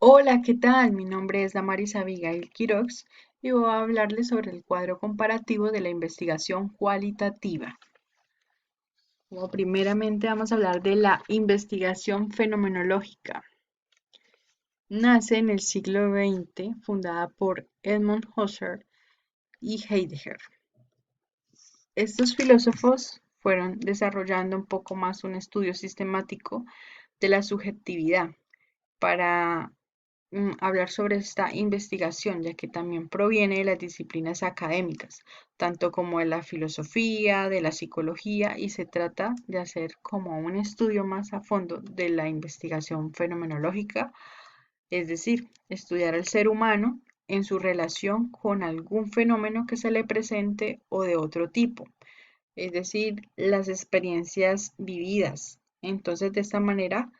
Hola, ¿qué tal? Mi nombre es Damaris Abigail Quirox y voy a hablarles sobre el cuadro comparativo de la investigación cualitativa. Como primeramente vamos a hablar de la investigación fenomenológica. Nace en el siglo XX, fundada por Edmund Husserl y Heidegger. Estos filósofos fueron desarrollando un poco más un estudio sistemático de la subjetividad para hablar sobre esta investigación, ya que también proviene de las disciplinas académicas, tanto como de la filosofía, de la psicología, y se trata de hacer como un estudio más a fondo de la investigación fenomenológica, es decir, estudiar al ser humano en su relación con algún fenómeno que se le presente o de otro tipo, es decir, las experiencias vividas. Entonces, de esta manera,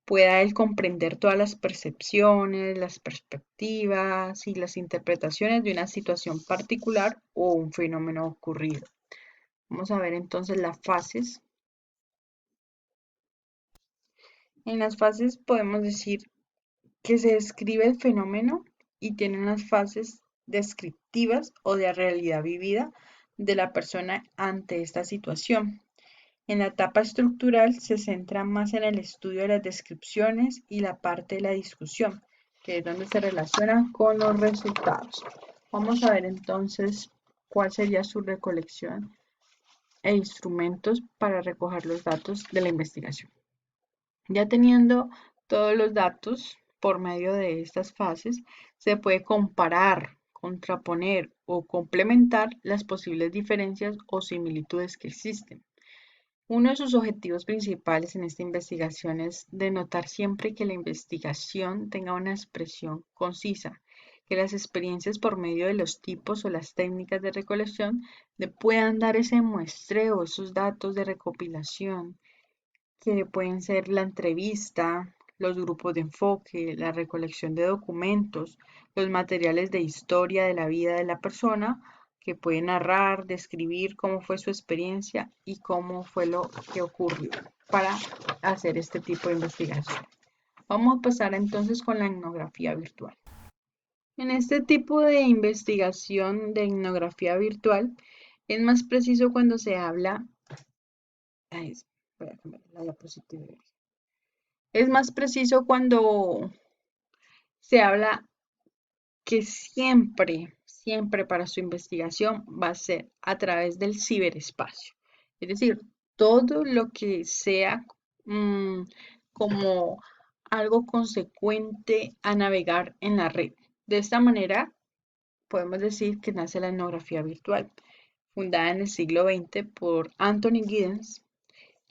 pueda él comprender todas las percepciones, las perspectivas y las interpretaciones de una situación particular o un fenómeno ocurrido. Vamos a ver entonces las fases. En las fases podemos decir que se describe el fenómeno y tiene unas fases descriptivas o de realidad vivida de la persona ante esta situación. En la etapa estructural se centra más en el estudio de las descripciones y la parte de la discusión, que es donde se relaciona con los resultados. Vamos a ver entonces cuál sería su recolección e instrumentos para recoger los datos de la investigación. Ya teniendo todos los datos por medio de estas fases, se puede comparar, contraponer o complementar las posibles diferencias o similitudes que existen. Uno de sus objetivos principales en esta investigación es denotar siempre que la investigación tenga una expresión concisa, que las experiencias por medio de los tipos o las técnicas de recolección le puedan dar ese muestreo, esos datos de recopilación, que pueden ser la entrevista, los grupos de enfoque, la recolección de documentos, los materiales de historia de la vida de la persona, que pueden narrar, describir cómo fue su experiencia y cómo fue lo que ocurrió para hacer este tipo de investigación. Vamos a pasar entonces con la etnografía virtual. En este tipo de investigación de etnografía virtual es más preciso cuando se habla. Ay, voy a cambiar la diapositiva. Es más preciso cuando se habla que siempre para su investigación va a ser a través del ciberespacio. Es decir, todo lo que sea mm, como algo consecuente a navegar en la red. De esta manera, podemos decir que nace la etnografía virtual, fundada en el siglo XX por Anthony Giddens,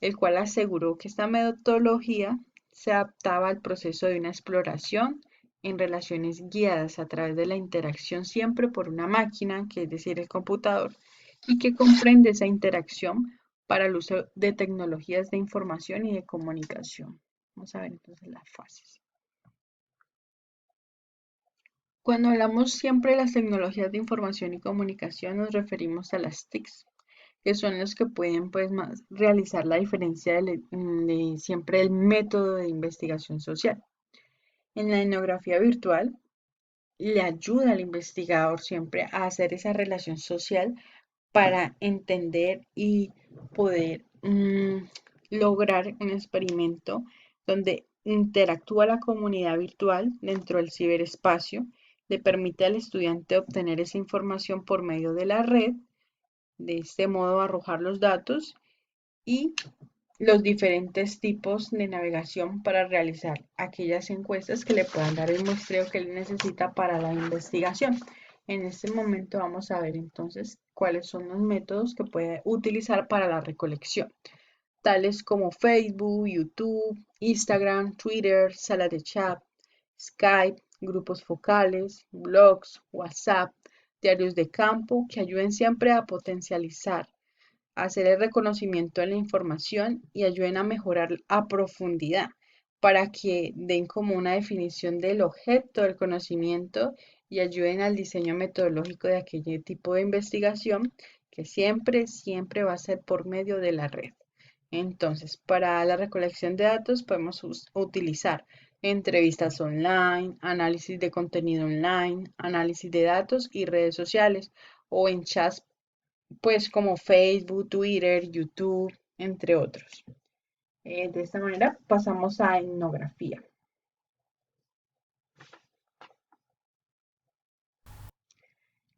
el cual aseguró que esta metodología se adaptaba al proceso de una exploración en relaciones guiadas a través de la interacción siempre por una máquina, que es decir, el computador, y que comprende esa interacción para el uso de tecnologías de información y de comunicación. Vamos a ver entonces las fases. Cuando hablamos siempre de las tecnologías de información y comunicación, nos referimos a las TICs, que son los que pueden pues más realizar la diferencia de siempre el método de investigación social. En la etnografía virtual le ayuda al investigador siempre a hacer esa relación social para entender y poder lograr un experimento donde interactúa la comunidad virtual dentro del ciberespacio, le permite al estudiante obtener esa información por medio de la red, de este modo arrojar los datos y los diferentes tipos de navegación para realizar aquellas encuestas que le puedan dar el muestreo que él necesita para la investigación. En este momento vamos a ver entonces cuáles son los métodos que puede utilizar para la recolección, tales como Facebook, YouTube, Instagram, Twitter, sala de chat, Skype, grupos focales, blogs, WhatsApp, diarios de campo, que ayuden siempre a potencializar, hacer el reconocimiento de la información y ayuden a mejorar a profundidad para que den como una definición del objeto del conocimiento y ayuden al diseño metodológico de aquel tipo de investigación que siempre va a ser por medio de la red. Entonces, para la recolección de datos podemos utilizar entrevistas online, análisis de contenido online, análisis de datos y redes sociales o en chats pues como Facebook, Twitter, YouTube, entre otros. De esta manera pasamos a etnografía.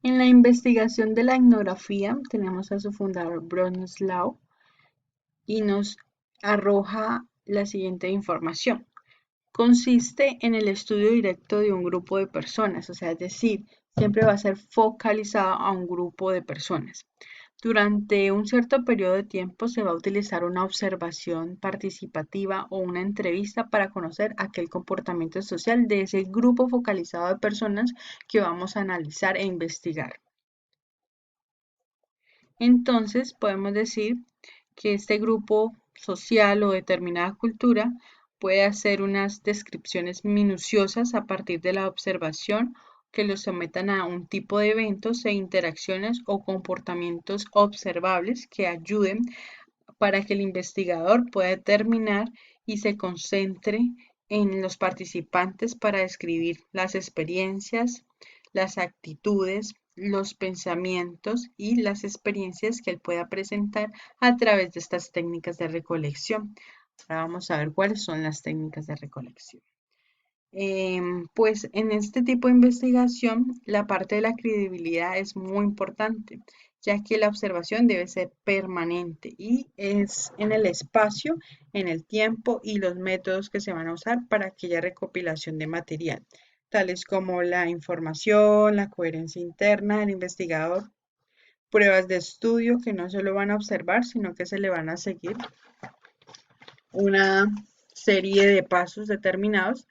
En la investigación de la etnografía tenemos a su fundador Bronislaw y nos arroja la siguiente información. Consiste en el estudio directo de un grupo de personas, o sea, es decir, siempre va a ser focalizado a un grupo de personas. Durante un cierto periodo de tiempo se va a utilizar una observación participativa o una entrevista para conocer aquel comportamiento social de ese grupo focalizado de personas que vamos a analizar e investigar. Entonces, podemos decir que este grupo social o determinada cultura puede hacer unas descripciones minuciosas a partir de la observación que los sometan a un tipo de eventos e interacciones o comportamientos observables que ayuden para que el investigador pueda determinar y se concentre en los participantes para describir las experiencias, las actitudes, los pensamientos y las experiencias que él pueda presentar a través de estas técnicas de recolección. Ahora vamos a ver cuáles son las técnicas de recolección. Pues en este tipo de investigación, la parte de la credibilidad es muy importante, ya que la observación debe ser permanente y es en el espacio, en el tiempo y los métodos que se van a usar para aquella recopilación de material, tales como la información, la coherencia interna del investigador, pruebas de estudio que no solo van a observar, sino que se le van a seguir una serie de pasos determinados,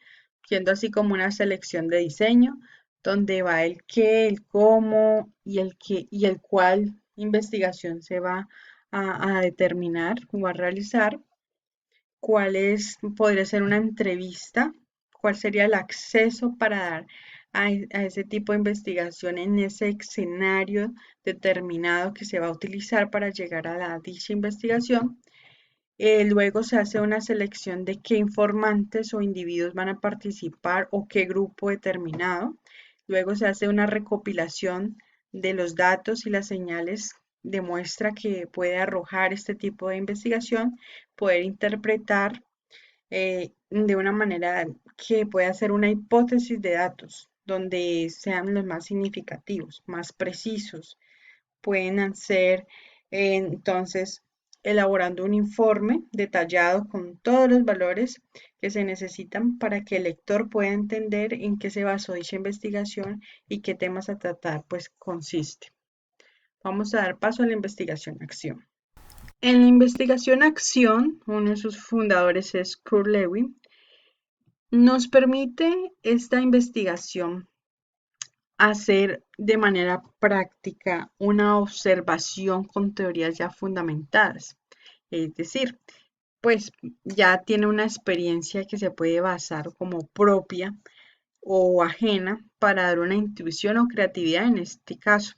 siendo así como una selección de diseño, donde va el qué, el cómo y el qué y el cuál investigación se va a determinar o a realizar, cuál es, podría ser una entrevista, cuál sería el acceso para dar a ese tipo de investigación en ese escenario determinado que se va a utilizar para llegar a la dicha investigación. Luego se hace una selección de qué informantes o individuos van a participar o qué grupo determinado. Luego se hace una recopilación de los datos y las señales de muestra que puede arrojar este tipo de investigación, poder interpretar de una manera que pueda hacer una hipótesis de datos, donde sean los más significativos, más precisos, pueden ser entonces elaborando un informe detallado con todos los valores que se necesitan para que el lector pueda entender en qué se basó dicha investigación y qué temas a tratar pues consiste. Vamos a dar paso a la investigación-acción. En la investigación-acción, uno de sus fundadores es Kurt Lewin, nos permite esta investigación hacer de manera práctica una observación con teorías ya fundamentadas. Es decir, pues ya tiene una experiencia que se puede basar como propia o ajena para dar una intuición o creatividad en este caso.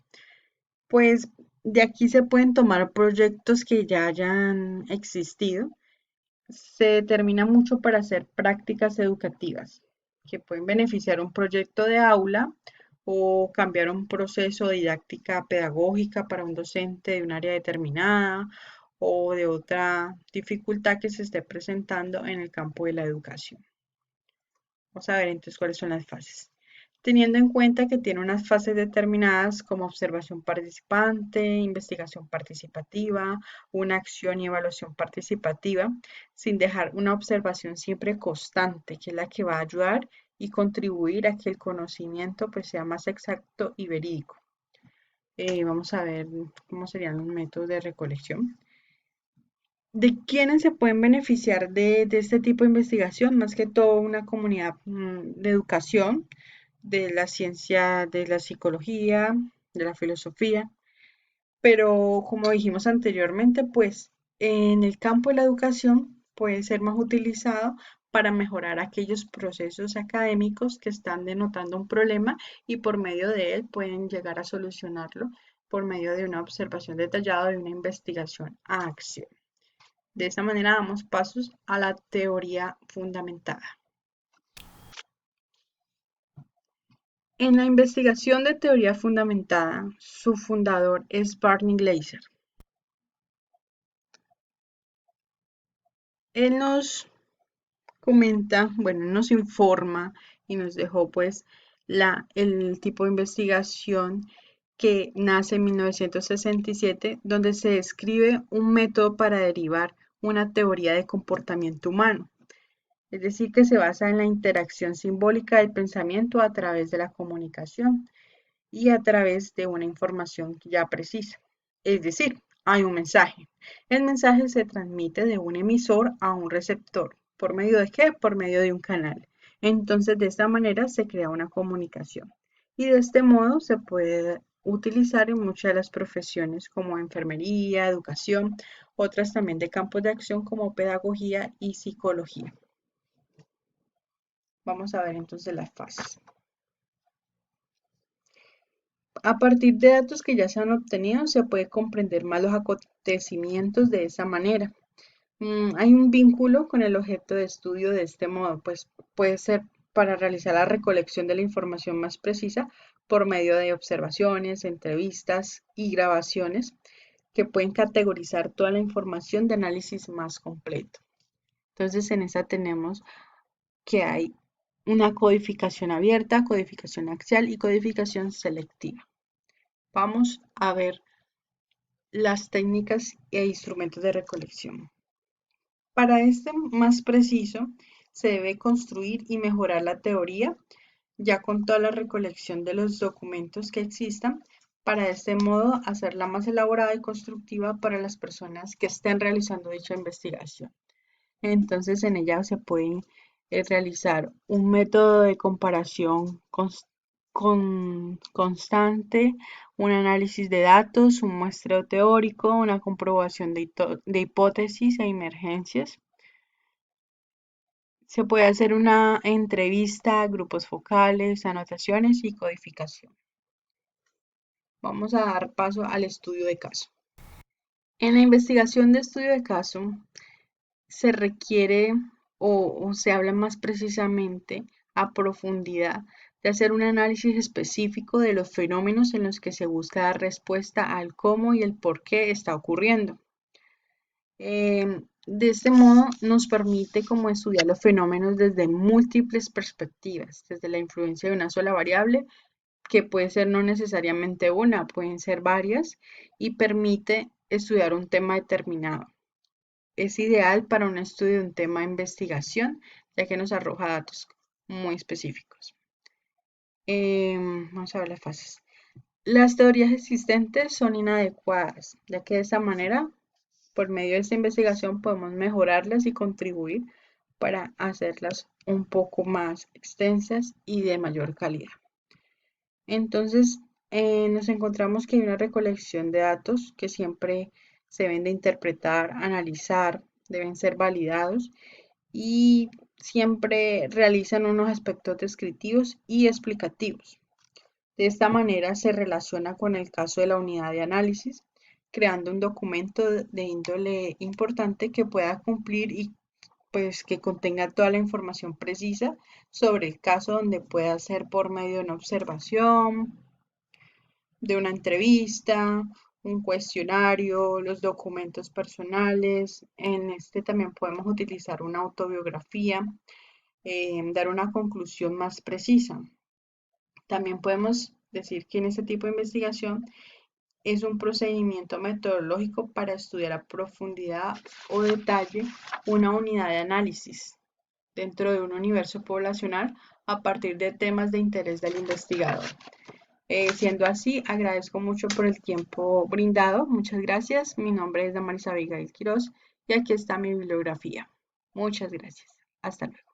Pues de aquí se pueden tomar proyectos que ya hayan existido. Se determina mucho para hacer prácticas educativas que pueden beneficiar un proyecto de aula o cambiar un proceso de didáctica pedagógica para un docente de un área determinada o de otra dificultad que se esté presentando en el campo de la educación. Vamos a ver entonces cuáles son las fases. Teniendo en cuenta que tiene unas fases determinadas como observación participante, investigación participativa, una acción y evaluación participativa, sin dejar una observación siempre constante, que es la que va a ayudar y contribuir a que el conocimiento pues, sea más exacto y verídico. Vamos a ver cómo serían los métodos de recolección. ¿De quiénes se pueden beneficiar de este tipo de investigación? Más que todo una comunidad de educación, de la ciencia, de la psicología, de la filosofía, pero como dijimos anteriormente, pues en el campo de la educación puede ser más utilizado para mejorar aquellos procesos académicos que están denotando un problema y por medio de él pueden llegar a solucionarlo por medio de una observación detallada de una investigación a acción. De esta manera damos pasos a la teoría fundamentada. En la investigación de teoría fundamentada, su fundador es Barney Glaser. Él nos comenta, bueno, nos informa y nos dejó pues el tipo de investigación que nace en 1967, donde se describe un método para derivar una teoría de comportamiento humano. Es decir, que se basa en la interacción simbólica del pensamiento a través de la comunicación y a través de una información ya precisa. Es decir, hay un mensaje. El mensaje se transmite de un emisor a un receptor. ¿Por medio de qué? Por medio de un canal. Entonces, de esta manera se crea una comunicación. Y de este modo se puede utilizar en muchas de las profesiones como enfermería, educación, otras también de campos de acción como pedagogía y psicología. Vamos a ver entonces las fases. A partir de datos que ya se han obtenido, se puede comprender más los acontecimientos de esa manera. Hay un vínculo con el objeto de estudio de este modo, pues puede ser para realizar la recolección de la información más precisa por medio de observaciones, entrevistas y grabaciones que pueden categorizar toda la información de análisis más completo. Entonces, en esa tenemos que hay una codificación abierta, codificación axial y codificación selectiva. Vamos a ver las técnicas e instrumentos de recolección. Para este más preciso, se debe construir y mejorar la teoría, ya con toda la recolección de los documentos que existan, para de este modo hacerla más elaborada y constructiva para las personas que estén realizando dicha investigación. Entonces, en ella se puede realizar un método de comparación constante, un análisis de datos, un muestreo teórico, una comprobación de hipótesis e emergencias. Se puede hacer una entrevista, grupos focales, anotaciones y codificación. Vamos a dar paso al estudio de caso. En la investigación de estudio de caso, se requiere o se habla más precisamente a profundidad de hacer un análisis específico de los fenómenos en los que se busca dar respuesta al cómo y el por qué está ocurriendo. De este modo nos permite como estudiar los fenómenos desde múltiples perspectivas, desde la influencia de una sola variable, que puede ser no necesariamente una, pueden ser varias, y permite estudiar un tema determinado. Es ideal para un estudio de un tema de investigación, ya que nos arroja datos muy específicos. Vamos a ver las fases. Las teorías existentes son inadecuadas, ya que de esta manera, por medio de esta investigación, podemos mejorarlas y contribuir para hacerlas un poco más extensas y de mayor calidad. Entonces, nos encontramos que hay una recolección de datos que siempre se deben de interpretar, analizar, deben ser validados y siempre realizan unos aspectos descriptivos y explicativos. De esta manera se relaciona con el caso de la unidad de análisis, creando un documento de índole importante que pueda cumplir y pues que contenga toda la información precisa sobre el caso, donde pueda ser por medio de una observación, de una entrevista, un cuestionario, los documentos personales. En este también podemos utilizar una autobiografía, dar una conclusión más precisa. También podemos decir que en este tipo de investigación es un procedimiento metodológico para estudiar a profundidad o detalle una unidad de análisis dentro de un universo poblacional a partir de temas de interés del investigador. Siendo así, agradezco mucho por el tiempo brindado. Muchas gracias. Mi nombre es Damaris Abigail Quiroz y aquí está mi bibliografía. Muchas gracias. Hasta luego.